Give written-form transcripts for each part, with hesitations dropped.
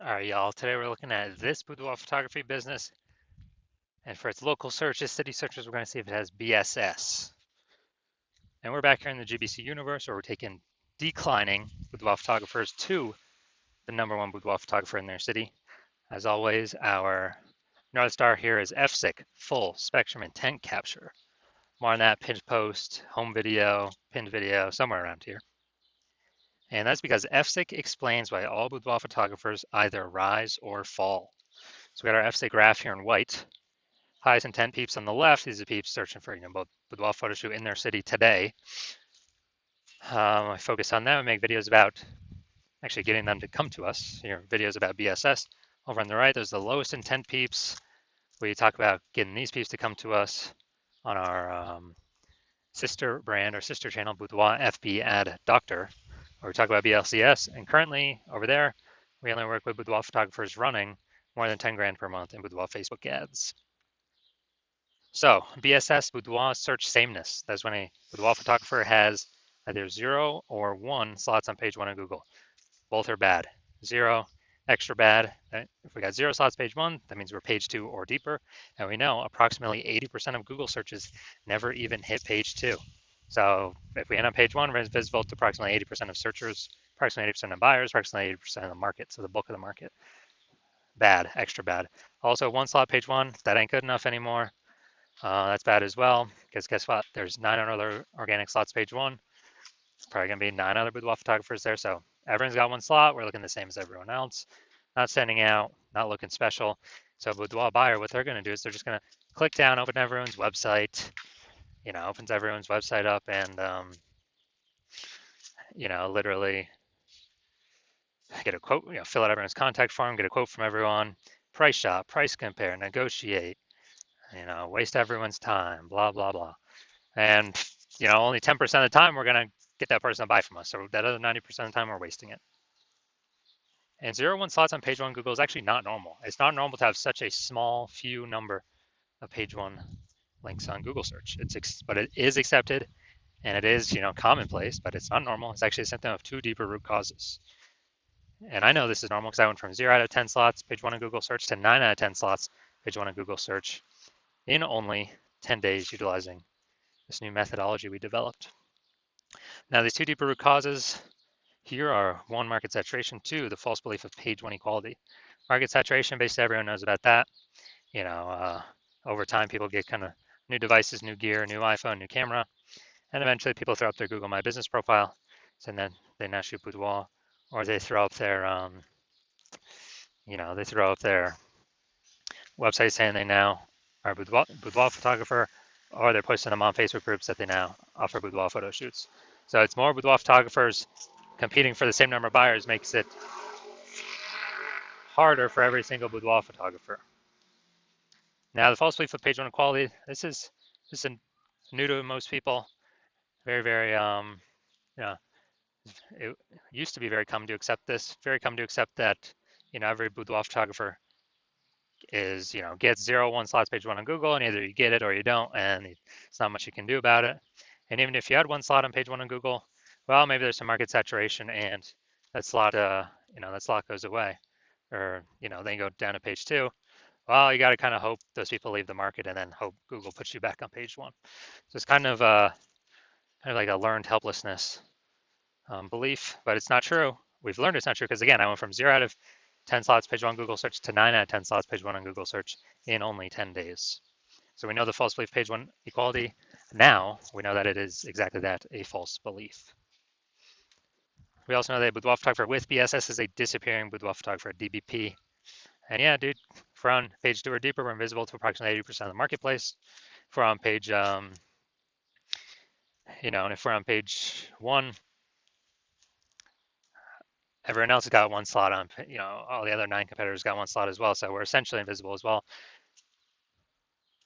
All right, y'all. Today we're looking at this boudoir photography business, and for its local searches, city searches, we're going to see if it has BSS. And we're back here in the GBC universe where we're taking declining boudoir photographers to the #1 boudoir photographer in their city. As always, our North Star here is FSIC, full spectrum intent capture. More on that, pinned post, home video, pinned video, somewhere around here. And that's because FSIC explains why all boudoir photographers either rise or fall. So we got our FSIC graph here in white. Highest intent peeps on the left. These are peeps searching for both boudoir photo shoot in their city today. I focus on them and make videos about actually getting them to come to us. Here, videos about BSS. Over on the right, there's the lowest intent peeps. We talk about getting these peeps to come to us on our sister brand or sister channel, Boudoir FB Ad Doctor, where we talk about BLCS. And currently, over there, we only work with boudoir photographers running more than 10 grand per month in boudoir Facebook ads. So BSS, boudoir search sameness. That's when a boudoir photographer has either 0 or 1 slots on page 1 of Google. Both are bad. 0, extra bad. If we got 0 slots page 1, that means we're page 2 or deeper. And we know approximately 80% of Google searches never even hit page 2. So if we end on page 1, we're visible to approximately 80% of searchers, approximately 80% of buyers, approximately 80% of the market, so the bulk of the market. Bad, extra bad. Also, 1 slot page 1, that ain't good enough anymore. That's bad as well, because guess what? There's 9 other organic slots page 1. It's probably going to be 9 other boudoir photographers there. So everyone's got 1 slot. We're looking the same as everyone else. Not standing out, not looking special. So boudoir buyer, what they're going to do is they're just going to click down, open everyone's website, opens everyone's website up and, literally get a quote, fill out everyone's contact form, get a quote from everyone, price shop, price compare, negotiate, waste everyone's time, blah, blah, blah. And, only 10% of the time we're going to get that person to buy from us. So that other 90% of the time we're wasting it. And 0-1 slots on page 1 Google is actually not normal. It's not normal to have such a small few number of page 1 links on Google search. But it is accepted and it is, commonplace, but it's not normal. It's actually a symptom of 2 deeper root causes. And I know this is normal because I went from 0 out of 10 slots, page 1 on Google search, to 9 out of 10 slots, page 1 on Google search in only 10 days utilizing this new methodology we developed. Now, these 2 deeper root causes here are 1, market saturation, 2, the false belief of page 1 equality. Market saturation, basically everyone knows about that. Over time, people get kind of new devices, new gear, new iPhone, new camera, and eventually people throw up their Google My Business profile, and then they now shoot boudoir, or they throw up their, website saying they now are a boudoir photographer, or they're posting them on Facebook groups that they now offer boudoir photo shoots. So it's more boudoir photographers competing for the same number of buyers makes it harder for every single boudoir photographer. Now, the false belief of page 1 equality, this is new to most people. Very, very, it used to be very common to accept this. Very common to accept that, every boudoir photographer is, gets 0-1 slots page 1 on Google, and either you get it or you don't, and it's not much you can do about it. And even if you had 1 slot on page 1 on Google, well, maybe there's some market saturation, and that slot, goes away, or then you go down to page 2. Well, you got to kind of hope those people leave the market, and then hope Google puts you back on page 1. So it's kind of like a learned helplessness belief, but it's not true. We've learned it's not true because, again, I went from 0 out of 10 slots page 1 Google search to 9 out of 10 slots page 1 on Google search in only 10 days. So we know the false belief page 1 equality. Now we know that it is exactly that, a false belief. We also know that a boudoir photographer with BSS is a disappearing boudoir photographer, DBP. And yeah, dude, if we're on page 2 or deeper, we're invisible to approximately 80% of the marketplace. If we're on page, and if we're on page 1, everyone else has got 1 slot on, all the other 9 competitors got 1 slot as well. So we're essentially invisible as well.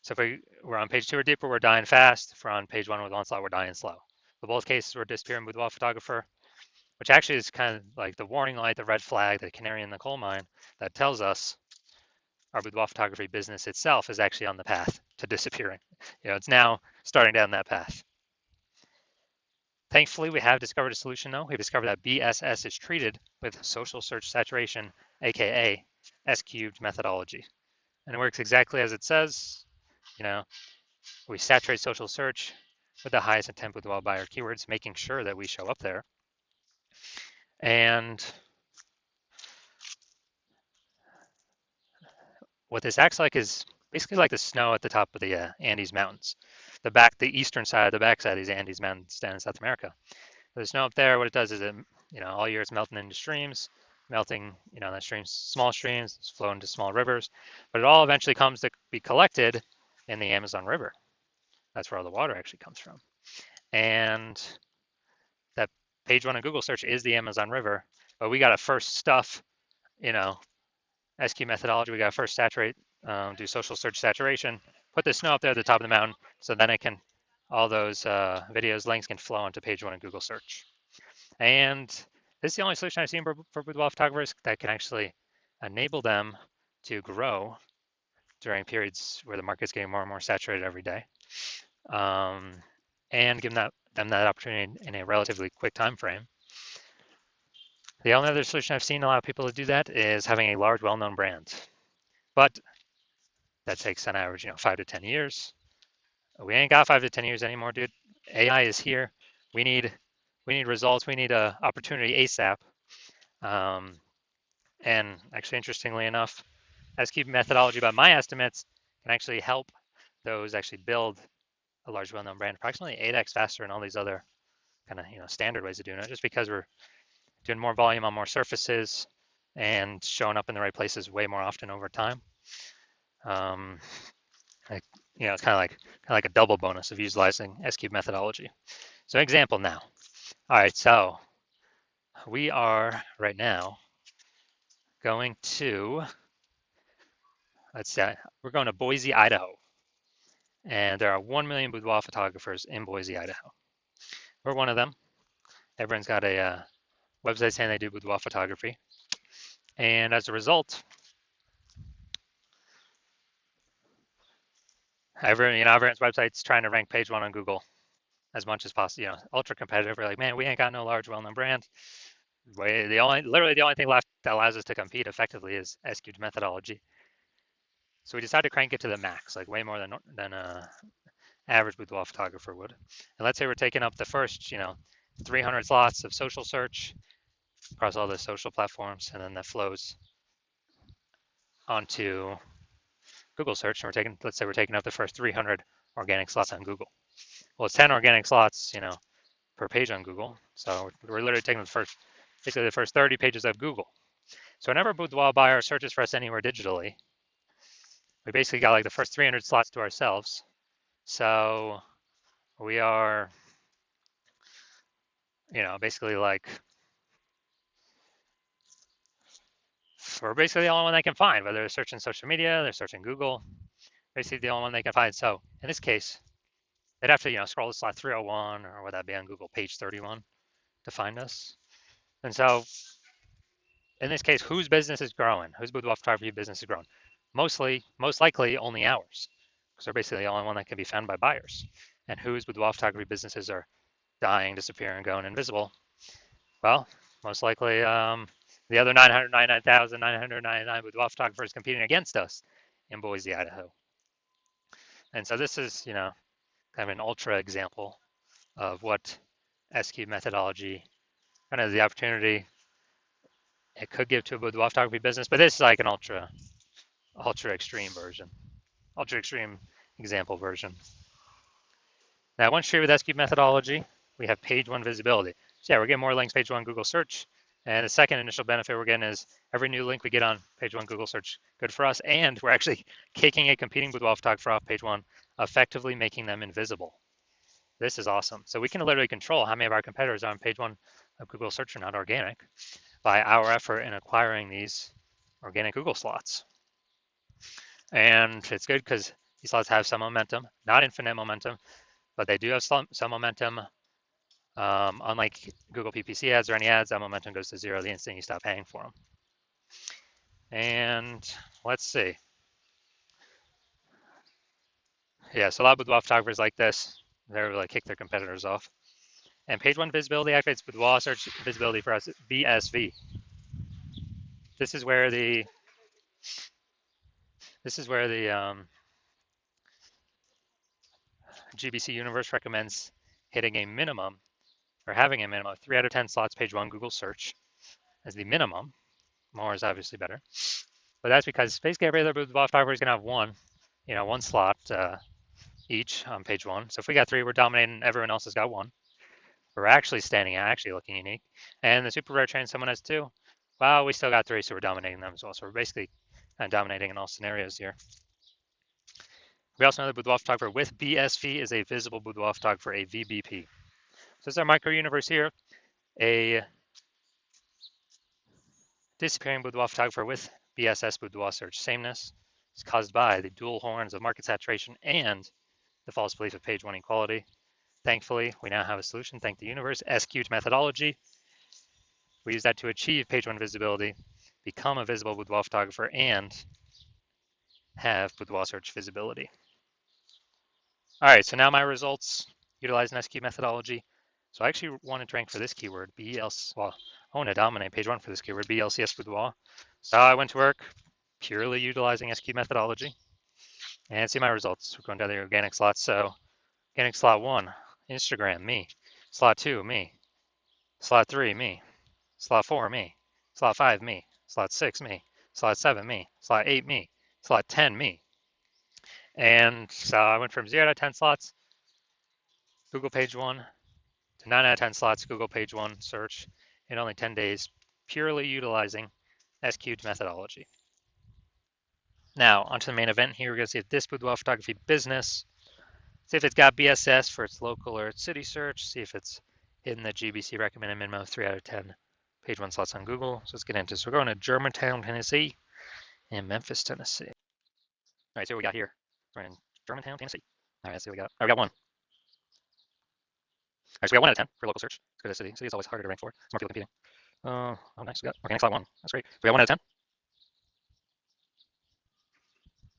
So if we're on page 2 or deeper, we're dying fast. If we're on page 1 with 1 slot, we're dying slow. In both cases, we're disappearing boudoir photographer, which actually is kind of like the warning light, the red flag, the canary in the coal mine that tells us our boudoir photography business itself is actually on the path to disappearing. It's now starting down that path. Thankfully, we have discovered a solution though. We've discovered that BSS is treated with social search saturation aka S cubed methodology. And it works exactly as it says. You know, we saturate social search with the highest intent boudoir buyer keywords, making sure that we show up there. And what this acts like is basically like the snow at the top of the Andes Mountains, the eastern side, the backside of these Andes Mountains down in South America. The snow up there, what it does is it, all year it's melting into streams, melting, the streams, small streams, it's flowing into small rivers, but it all eventually comes to be collected in the Amazon River. That's where all the water actually comes from. And that page one on Google search is the Amazon River, but we got to first stuff, SQ methodology. We got to first saturate, do social search saturation, put the snow up there at the top of the mountain, so then all those videos, links can flow onto page one in Google search. And this is the only solution I've seen for boudoir photographers that can actually enable them to grow during periods where the market's getting more and more saturated every day, and give them that opportunity in a relatively quick time frame. The only other solution I've seen allow people to do that is having a large, well-known brand, but that takes on average, 5 to 10 years. We ain't got 5 to 10 years anymore, dude. AI is here. We need results. We need a opportunity ASAP. And actually, interestingly enough, S-cube methodology, by my estimates, can actually help those actually build a large, well-known brand approximately 8x faster than all these other kind of standard ways of doing it, just because we're doing more volume on more surfaces and showing up in the right places way more often over time. It's kind of like a double bonus of utilizing S-cube methodology. So example now. All right, so we are right now going to, let's say, we're going to Boise, Idaho. And there are 1 million boudoir photographers in Boise, Idaho. We're one of them. Everyone's got a website saying they do boudoir photography. And as a result, everyone's website's trying to rank page one on Google as much as possible. Ultra competitive. We're like, man, we ain't got no large, well-known brand. Literally the only thing left that allows us to compete effectively is S-cubed methodology. So we decided to crank it to the max, like way more than average boudoir photographer would. And let's say we're taking up the first, 300 slots of social search across all the social platforms, and then that flows onto Google search. And let's say we're taking up the first 300 organic slots on Google. Well, it's 10 organic slots, per page on Google. So we're literally taking basically the first 30 pages of Google. So whenever a boudoir buyer searches for us anywhere digitally, we basically got like the first 300 slots to ourselves. So we are, basically we're basically the only one they can find, whether they're searching social media, they're searching Google, basically the only one they can find. So in this case, they'd have to, scroll to slot 301, or would that be on Google page 31 to find us? And so in this case, whose business is growing? Whose boudoir photography business is growing? Most likely only ours, because they're basically the only one that can be found by buyers. And whose boudoir photography businesses are dying, disappearing, going invisible? Well, most likely the other 999,999 boudoir photographers competing against us in Boise, Idaho. And so this is, kind of an ultra example of what S-cube methodology, kind of the opportunity it could give to a boudoir photography business, but this is like an ultra extreme version, ultra extreme example version. Now, once treated with S-cube methodology, we have page one visibility. So yeah, we're getting more links page one Google search. And the second initial benefit we're getting is every new link we get on page one Google search, good for us. And we're actually kicking a competing boudoir photographer off page one, effectively making them invisible. This is awesome. So we can literally control how many of our competitors are on page one of Google search are not organic by our effort in acquiring these organic Google slots. And it's good because these slots have some momentum, not infinite momentum, but they do have some momentum. Unlike Google PPC ads or any ads, that momentum goes to zero the instant you stop paying for them. And let's see. Yeah, so a lot of boudoir photographers like this. They're like kick their competitors off. And page one visibility activates boudoir search visibility for us VSV. This is where the GBC universe recommends hitting a minimum or having a minimum of 3 out of 10 slots page one Google search as the minimum. More is obviously better, but that's because basically every other boudoir photographer is going to have one slot each on page one. So if we got 3, we're dominating. Everyone else has got 1. We're actually standing out, actually looking unique. And the super rare train, someone has 2. Well, we still got 3, so we're dominating them as well. So we're basically dominating in all scenarios here. We also know that boudoir photographer with BSV is a visible boudoir photographer, a VBP. So this is our micro universe here. A disappearing boudoir photographer with BSS boudoir search sameness is caused by the dual horns of market saturation and the false belief of page one equality. Thankfully, we now have a solution. Thank the universe. SQt methodology. We use that to achieve page one visibility, become a visible boudoir photographer, and have boudoir search visibility. All right, so now my results utilizing SQt methodology. So I actually wanted to rank for this keyword, well, I want to dominate page one for this keyword, BLCS boudoir. So I went to work purely utilizing SQt methodology and see my results. We're going down the organic slots. So organic slot 1, Instagram, me. Slot 2, me. Slot 3, me. Slot 4, me. Slot 5, me. Slot 6, me. Slot 7, me. Slot 8, me. Slot 10, me. And so I went from 0 to 10 slots, Google page 1, to 9 out of 10 slots, Google page 1 search in only 10 days, purely utilizing SQt methodology. Now, onto the main event here. We're going to see if this boudoir photography business, see if it's got BSS for its local or its city search, see if it's hitting the GBC recommended minimum of 3 out of 10 page 1 slots on Google. So let's get into this. We're going to Germantown, Tennessee, and Memphis, Tennessee. All right, see what we got here. We're in Germantown, Tennessee. All right, let's see what we got. All right, we got 1. All right, so we got 1 out of 10 for local search. Let's go to city. City is always harder to rank for. It's more people competing. Oh, nice. We got organic slot 1. That's great. We got 1 out of 10.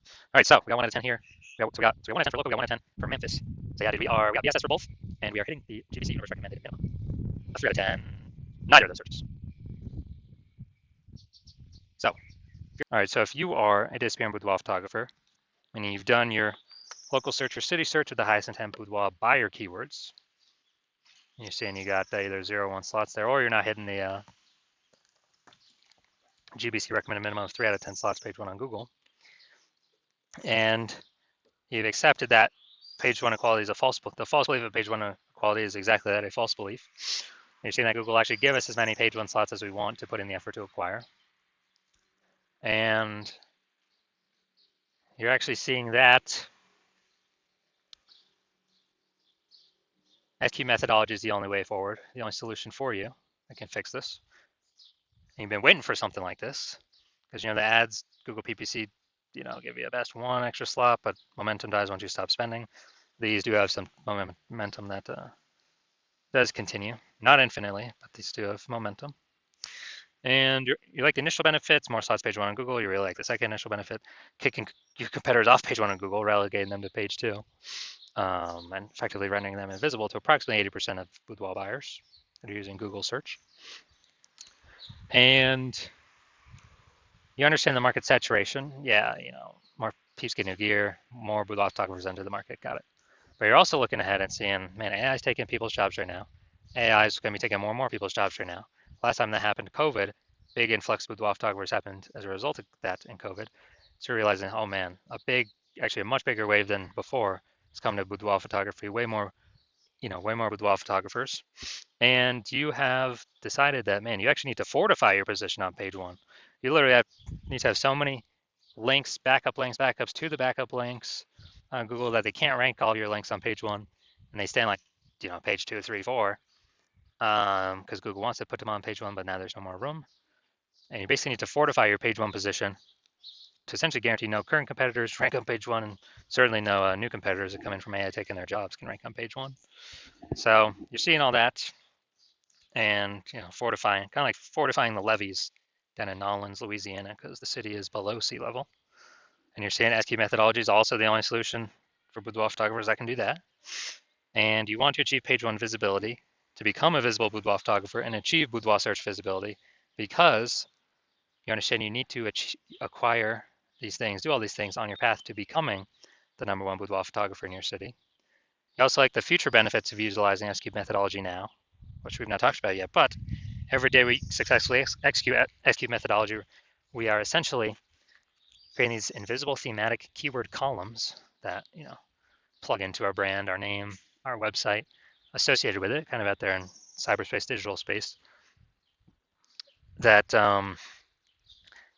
All right, so we got 1 out of 10 here. So we got 1 out of 10 for local. We got 1 out of 10 for Memphis. So yeah, we got BSS for both, and we are hitting the GBC universe recommended minimum. A 3 out of 10. Neither of those searches. So, all right. So if you are a disappearing boudoir photographer, meaning you've done your local search or city search with the highest intent boudoir buyer keywords, you're seeing you got either 0 or 1 slots there, or you're not hitting the GBC recommended minimum of 3 out of 10 slots page 1 on Google, and you've accepted that page 1 equality is a false belief. The false belief of page 1 equality is exactly that, a false belief. You're seeing that Google actually give us as many page 1 slots as we want to put in the effort to acquire. And you're actually seeing that SQt methodology is the only way forward, the only solution for you that can fix this. And you've been waiting for something like this because, the ads, Google PPC, give you a best 1 extra slot, but momentum dies once you stop spending. These do have some momentum that does continue, not infinitely, but these do have momentum. And you like the initial benefits, more slots page 1 on Google. You really like the second initial benefit, kicking your competitors off page 1 on Google, relegating them to page 2, and effectively rendering them invisible to approximately 80% of boudoir buyers that are using Google search. And you understand the market saturation. Yeah, more peeps get new gear, more boudoir photographers enter the market. Got it. But you're also looking ahead and seeing, man, AI is taking people's jobs right now. AI is going to be taking more and more people's jobs right now. Last time that happened, COVID, big influx of boudoir photographers happened as a result of that in COVID. So realizing, oh man, actually a much bigger wave than before has come to boudoir photography, way more boudoir photographers. And you have decided that, man, you actually need to fortify your position on page 1. You literally need to have so many links, backups to the backup links on Google that they can't rank all your links on page 1, and they stay on page 2, 3, 4, because Google wants to put them on page 1, but now there's no more room. And you basically need to fortify your page 1 position to essentially guarantee no current competitors rank on page 1, and certainly no new competitors that come in from AI taking their jobs can rank on page 1. So you're seeing all that, and fortifying, kind of like fortifying the levees down in Nolens, Louisiana, because the city is below sea level. And you're seeing SQt methodology is also the only solution for boudoir photographers that can do that. And you want to achieve page 1 visibility to become a visible boudoir photographer and achieve boudoir search visibility, because You understand you need to acquire these things, do all these things on your path to becoming the #1 boudoir photographer in your city. You also like the future benefits of utilizing S-Cube methodology now, which we've not talked about yet, but every day we successfully execute S-Cube methodology, we are essentially creating these invisible thematic keyword columns that, plug into our brand, our name, our website, associated with it, kind of out there in cyberspace, digital space, that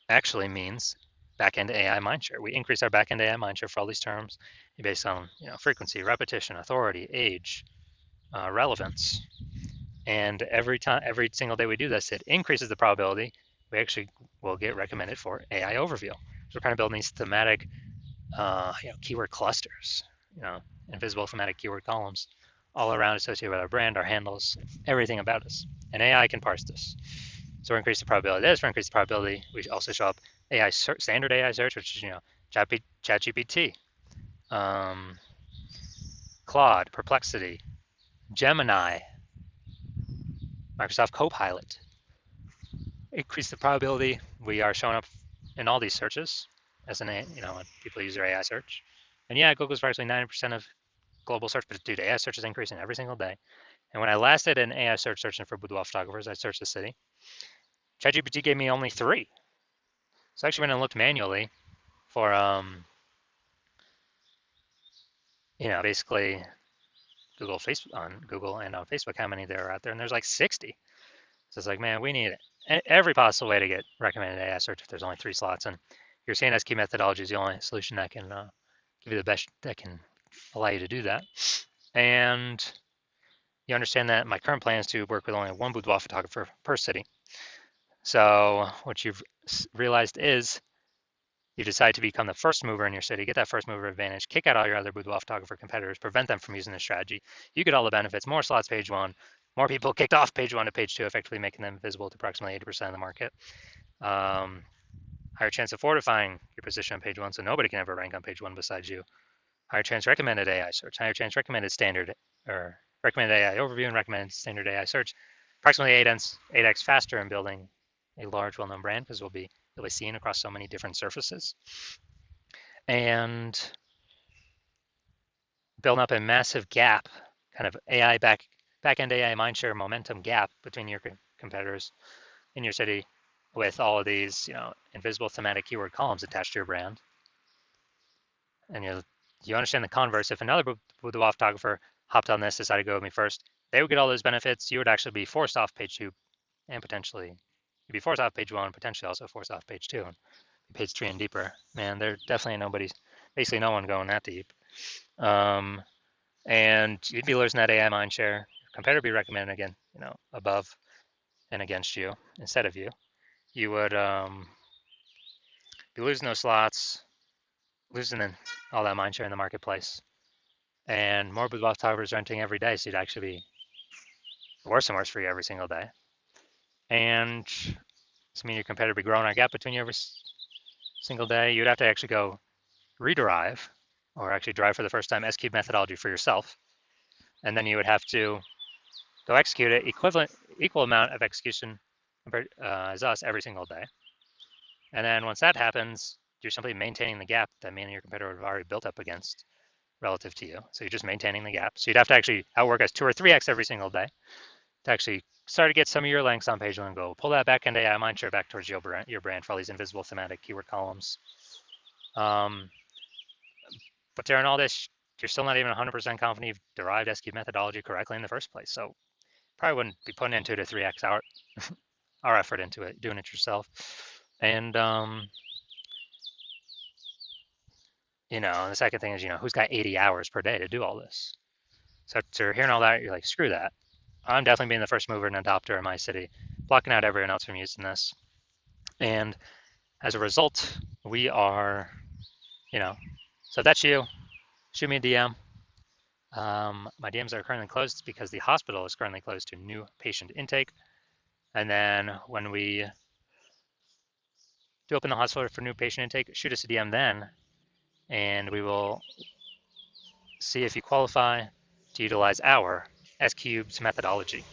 actually means backend AI mindshare. We increase our backend AI mindshare for all these terms based on frequency, repetition, authority, age, relevance. And every single day we do this, it increases the probability we actually will get recommended for AI overview. So we're kind of building these thematic, keyword clusters, invisible thematic keyword columns all around associated with our brand, our handles, everything about us. And AI can parse this. So we're increasing the probability of this, we're increasing the probability we also show up AI search, standard AI search, which is, ChatGPT, Claude, Perplexity, Gemini, Microsoft Copilot. Increase the probability we are showing up in all these searches as an, when people use their AI search. And yeah, Google's approximately 90% of global search, but dude, AI search is increasing every single day. And when I last did an AI search searching for boudoir photographers, I searched the city. ChatGPT gave me only 3. So I actually went and looked manually for, basically Google and on Facebook, how many there are out there, and there's like 60. So it's like, man, we need every possible way to get recommended AI search if there's only 3 slots. And your CNS key methodology is the only solution that can give you the best, that can allow you to do that. And you understand that my current plan is to work with only 1 boudoir photographer per city. So what you've realized is you decide to become the first mover in your city, get that first mover advantage, kick out all your other boudoir photographer competitors, prevent them from using this strategy. You get all the benefits, more slots page 1, more people kicked off page 1 to page 2, effectively making them visible to approximately 80% of the market. Higher chance of fortifying your position on page 1, so nobody can ever rank on page 1 besides you. Higher chance recommended AI search, higher chance recommended standard or recommended AI overview and recommended standard AI search. Approximately 8x faster in building a large, well-known brand because you'll be seen across so many different surfaces. And building up a massive gap, kind of AI back-end AI mindshare momentum gap between your competitors in your city with all of these, invisible thematic keyword columns attached to your brand. And you understand the converse. If another boudoir photographer hopped on this, decided to go with me first, they would get all those benefits. You would actually be forced off page 2 and potentially you'd be forced off page 1, potentially also forced off page 2 and page 3 and deeper. Man, there definitely basically no one going that deep. And you'd be losing that AI mindshare. Your competitor would be recommended again, above and against you instead of you. You would be losing those slots, losing all that mindshare in the marketplace. And more boudoir photographers are entering every day, so you'd actually be worse and worse for you every single day. And this means your competitor would be growing our gap between you every single day. You'd have to actually go rederive, or actually drive for the first time S-Cube methodology for yourself. And then you would have to go execute it, equal amount of execution as us every single day. And then once that happens, you're simply maintaining the gap that me and your competitor would have already built up against relative to you. So you're just maintaining the gap. So you'd have to actually outwork us 2 or 3x every single day to actually start to get some of your links on page 1 and go pull that back-end AI mindshare back towards your brand for all these invisible thematic keyword columns. But during all this, you're still not even 100% confident you've derived S-Cube methodology correctly in the first place. So probably wouldn't be putting in 2 to 3x our effort into it, doing it yourself. And the second thing is, who's got 80 hours per day to do all this? So after hearing all that, you're like, screw that. I'm definitely being the first mover and adopter in my city, blocking out everyone else from using this. And as a result, we are, so if that's you, shoot me a DM. My DMs are currently closed because the hospital is currently closed to new patient intake. And then when we do open the hospital for new patient intake, shoot us a DM then, and we will see if you qualify to utilize our S-Cube's methodology.